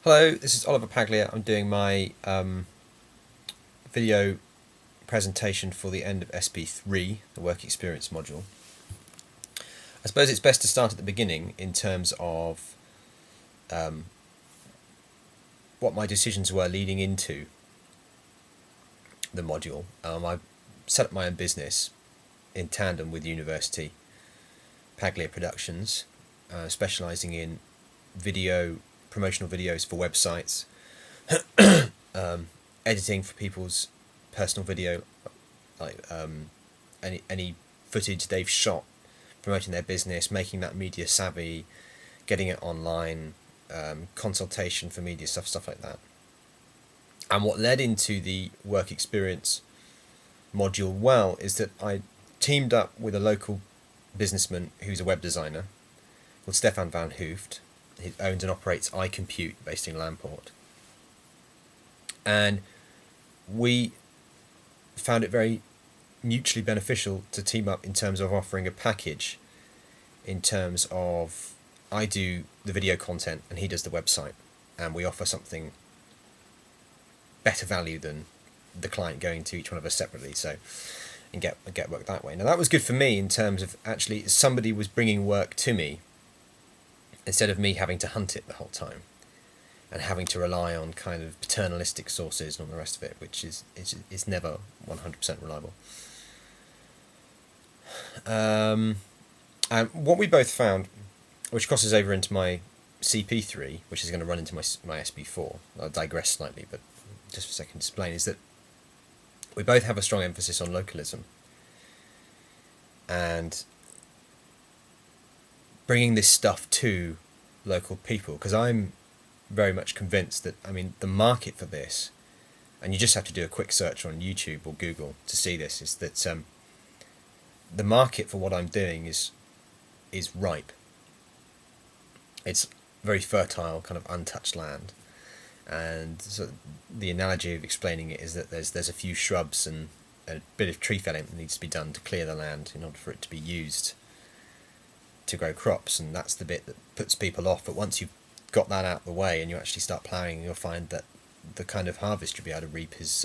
Hello, this is Oliver Paglia. I'm doing my video presentation for the end of SP3, the work experience module. I suppose it's best to start at the beginning in terms of what my decisions were leading into the module. I set up my own business in tandem with university, Paglia Productions, specialising in video promotional videos for websites, editing for people's personal video, like any footage they've shot promoting their business, making that media savvy, getting it online, consultation for media stuff like that. And what led into the work experience module is that I teamed up with a local businessman who's a web designer called Stefan van Hoeft. He owns and operates iCompute based in Lamport. And we found it very mutually beneficial to team up in terms of offering a package in terms of I do the video content and he does the website, and we offer something better value than the client going to each one of us separately, so and get work that way. Now that was good for me in terms of actually somebody was bringing work to me instead of me having to hunt it the whole time and having to rely on kind of paternalistic sources and all the rest of it, which is never 100% reliable. And what we both found, which crosses over into my CP3, which is going to run into my SP4, I'll digress slightly, but just for a second to explain, is that we both have a strong emphasis on localism and bringing this stuff to local people, because I'm very much convinced that, I mean, the market for this, and you just have to do a quick search on YouTube or Google to see this, is that the market for what I'm doing is ripe. It's very fertile, kind of untouched land, and so the analogy of explaining it is that there's a few shrubs and a bit of tree felling that needs to be done to clear the land in order for it to be used to grow crops, and that's the bit that puts people off. But once you've got that out of the way and you actually start ploughing, you'll find that the kind of harvest you'll be able to reap is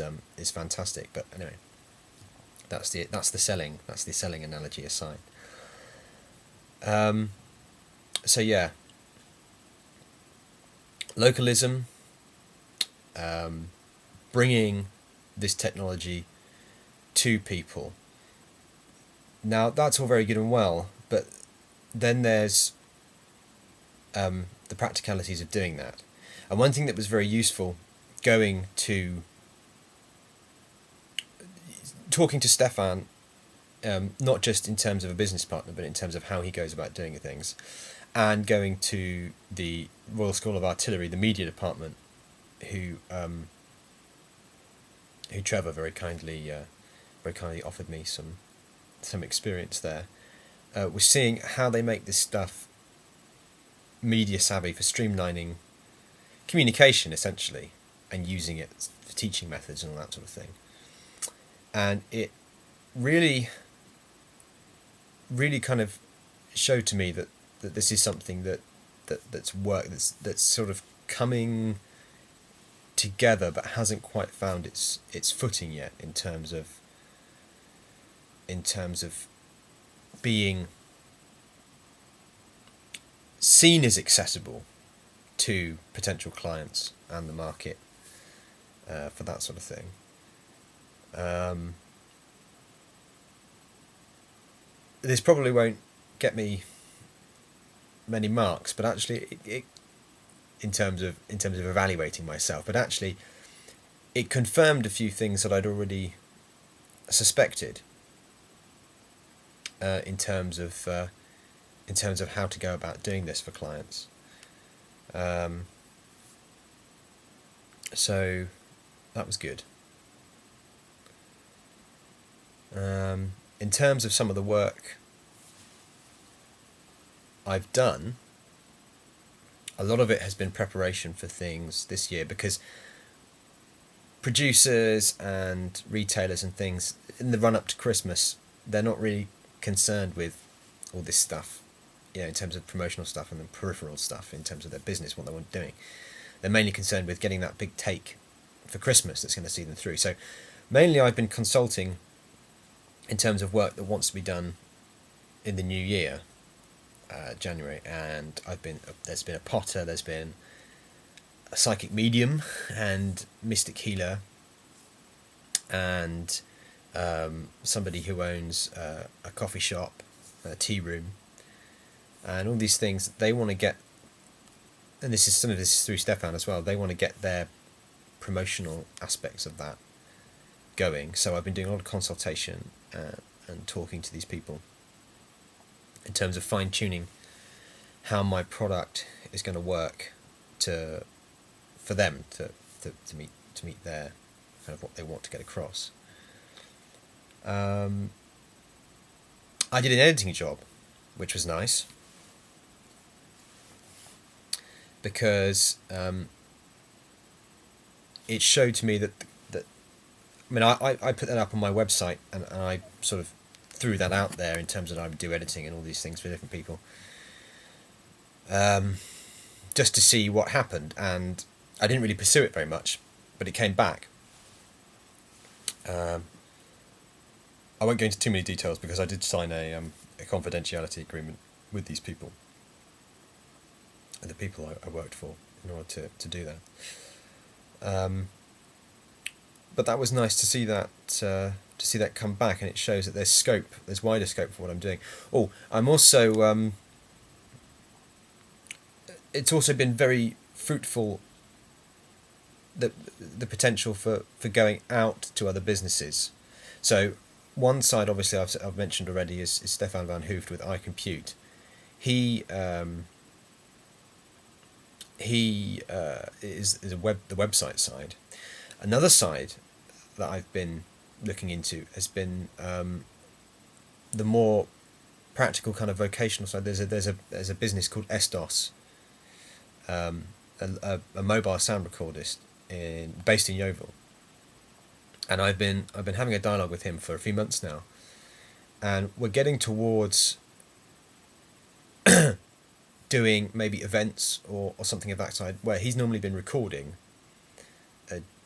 fantastic. But anyway, that's the selling analogy aside. So yeah, localism, bringing this technology to people. Now that's all very good and well, but then there's the practicalities of doing that. And one thing that was very useful talking to Stefan, not just in terms of a business partner, but in terms of how he goes about doing things, and going to the Royal School of Artillery, the media department, who Trevor very kindly offered me some experience there. We're seeing how they make this stuff media savvy for streamlining communication, essentially, and using it for teaching methods and all that sort of thing. And it really kind of showed to me that this is something that's sort of coming together, but hasn't quite found its footing yet in terms of being seen as accessible to potential clients and the market for that sort of thing. This probably won't get me many marks, but actually, it in terms of evaluating myself, but actually, it confirmed a few things that I'd already suspected in terms of how to go about doing this for clients. So that was good. In terms of some of the work I've done, a lot of it has been preparation for things this year, because producers and retailers and things in the run up to Christmas, they're not really concerned with all this stuff, in terms of promotional stuff and the peripheral stuff in terms of their business, what they want doing. they're mainly concerned with getting that big take for Christmas that's going to see them through. So mainly I've been consulting in terms of work that wants to be done in the new year, January, and there's been a potter, there's been a psychic medium and mystic healer, and somebody who owns a coffee shop, a tea room, and all these things. They want to get, and some of this is through Stefan as well, they want to get their promotional aspects of that going. So I've been doing a lot of consultation and talking to these people in terms of fine-tuning how my product is going to work for them to meet their kind of what they want to get across. I did an editing job, which was nice, because it showed to me that I mean, I put that up on my website, and I sort of threw that out there in terms of I would do editing and all these things for different people, just to see what happened, and I didn't really pursue it very much, but it came back. I won't go into too many details because I did sign a confidentiality agreement with these people, and the people I worked for, in order to do that. But that was nice to see that come back, and it shows that there's wider scope for what I'm doing. Oh, I'm also it's also been very fruitful, the potential for going out to other businesses. So one side, obviously, I've mentioned already, is Stefan van Hoeft with iCompute. He is the website side. Another side that I've been looking into has been the more practical kind of vocational side. There's a business called Estos, a mobile sound recordist based in Yeovil, and I've been having a dialogue with him for a few months now, and we're getting towards doing maybe events or something of that side, where he's normally been recording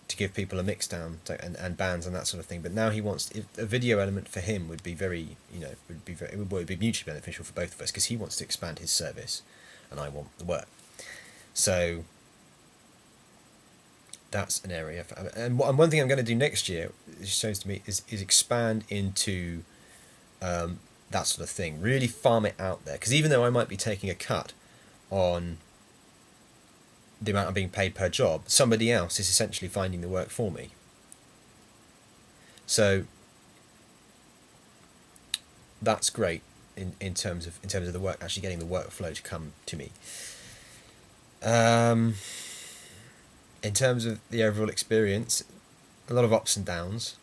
to give people a mix down and bands and that sort of thing. But now he wants a video element for him would be very, it would be mutually beneficial for both of us, because he wants to expand his service and I want the work. So that's an area. And one thing I'm going to do next year, it shows to me, is expand into that sort of thing. Really farm it out there, because even though I might be taking a cut on the amount I'm being paid per job, somebody else is essentially finding the work for me. So that's great in terms of the work, actually getting the workflow to come to me. In terms of the overall experience, a lot of ups and downs.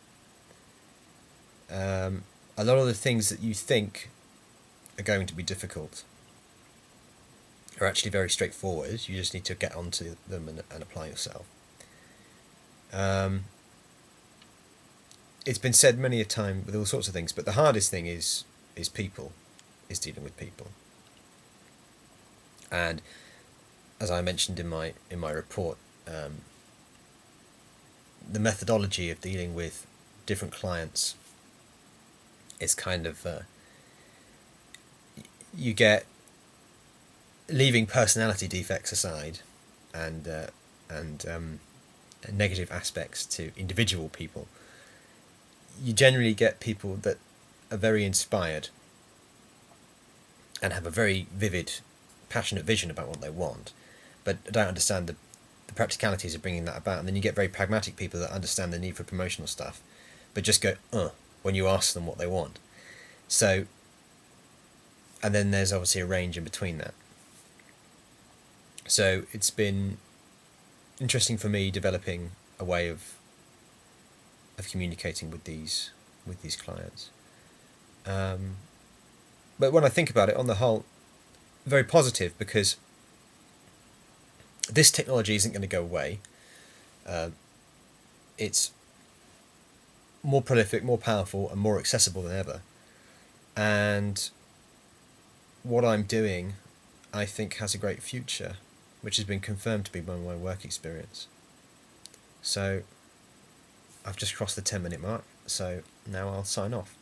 A lot of the things that you think are going to be difficult are actually very straightforward. You just need to get onto them and apply yourself. It's been said many a time with all sorts of things, but the hardest thing is people, is dealing with people. And as I mentioned in my report, the methodology of dealing with different clients is kind of you get, leaving personality defects aside and negative aspects to individual people, you generally get people that are very inspired and have a very vivid, passionate vision about what they want, but don't understand the practicalities of bringing that about. And then you get very pragmatic people that understand the need for promotional stuff, but just go when you ask them what they want. So, and then there's obviously a range in between that. So it's been interesting for me developing a way of communicating with these clients. But when I think about it, on the whole, very positive, because this technology isn't going to go away. It's more prolific, more powerful, and more accessible than ever. And what I'm doing, I think, has a great future which has been confirmed to be by my work experience. So I've just crossed the 10-minute mark, so now I'll sign off.